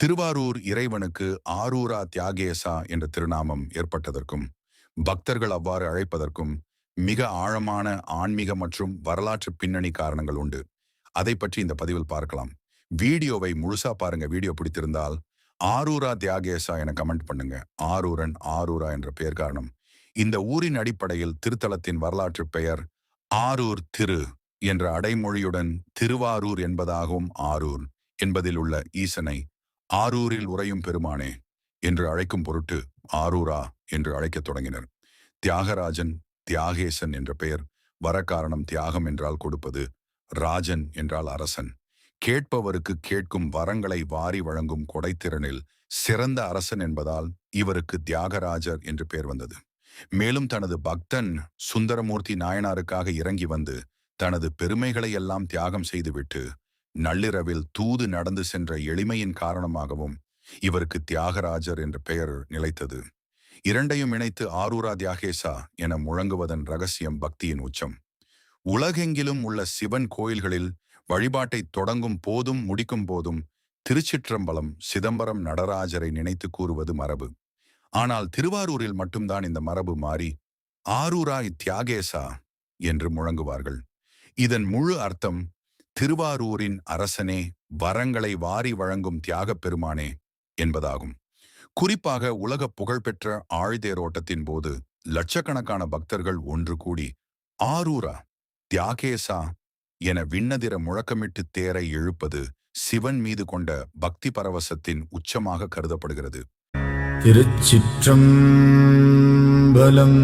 திருவாரூர் இறைவனுக்கு ஆரூரா தியாகேசா என்ற திருநாமம் ஏற்பட்டதற்கும் பக்தர்கள் அவ்வாறு அழைப்பதற்கும் மிக ஆழமான ஆன்மீக மற்றும் வரலாற்று பின்னணி காரணங்கள் உண்டு. அதை பற்றி இந்த பதிவில் பார்க்கலாம். வீடியோவை முழுசா பாருங்க. வீடியோ பிடித்திருந்தால் ஆரூரா தியாகேசா என கமெண்ட் பண்ணுங்க. ஆரூரன் ஆரூரா என்ற பெயர் காரணம் இந்த ஊரின் அடிப்படையில் திருத்தலத்தின் வரலாற்று பெயர் ஆரூர் திரு என்ற அடைமொழியுடன் திருவாரூர் என்பதாகவும் ஆரூர் என்பதில் உள்ள ஈசனை ஆரூரில் உறையும் பெருமானே என்று அழைக்கும் பொருட்டு ஆரூரா என்று அழைக்கத் தொடங்கினர். தியாகராஜன் தியாகேசன் என்ற பெயர் வர காரணம் தியாகம் என்றால் கொடுப்பது, ராஜன் என்றால் அரசன். கேட்பவருக்கு கேட்கும் வரங்களை வாரி வழங்கும் கொடைத்திறனில் சிறந்த அரசன் என்பதால் இவருக்கு தியாகராஜர் என்று பெயர் வந்தது. மேலும் தனது பக்தன் சுந்தரமூர்த்தி நாயனாருக்காக இறங்கி வந்து தனது பெருமைகளை எல்லாம் தியாகம் செய்துவிட்டு நள்ளிரவில் தூது நடந்து சென்ற எளிமையின் காரணமாகவும் இவருக்கு தியாகராஜர் என்ற பெயர் நிலைத்தது. இரண்டையும் இணைத்து ஆரூரா தியாகேசா என முழங்குவதன் ரகசியம் பக்தியின் உச்சம். உலகெங்கிலும் உள்ள சிவன் கோயில்களில் வழிபாட்டை தொடங்கும் போதும் முடிக்கும் போதும் திருச்சிற்றம்பலம் சிதம்பரம் நடராஜரை நினைத்து கூறுவது மரபு. ஆனால் திருவாரூரில் மட்டும்தான் இந்த மரபு மாறி ஆரூரா தியாகேசா என்று முழங்குவார்கள். இதன் முழு அர்த்தம் திருவாரூரின் அரசனே, வரங்களை வாரி வழங்கும் தியாகப் பெருமானே என்பதாகும். குறிப்பாக உலக புகழ்பெற்ற ஆழ்தேரோட்டத்தின் போது லட்சக்கணக்கான பக்தர்கள் ஒன்று கூடி ஆரூரா தியாகேசா என விண்ணதிர முழக்கமிட்டு தேரை இழுப்பது சிவன் மீது கொண்ட பக்தி பரவசத்தின் உச்சமாக கருதப்படுகிறது. திருச்சிற்றம்பலம்.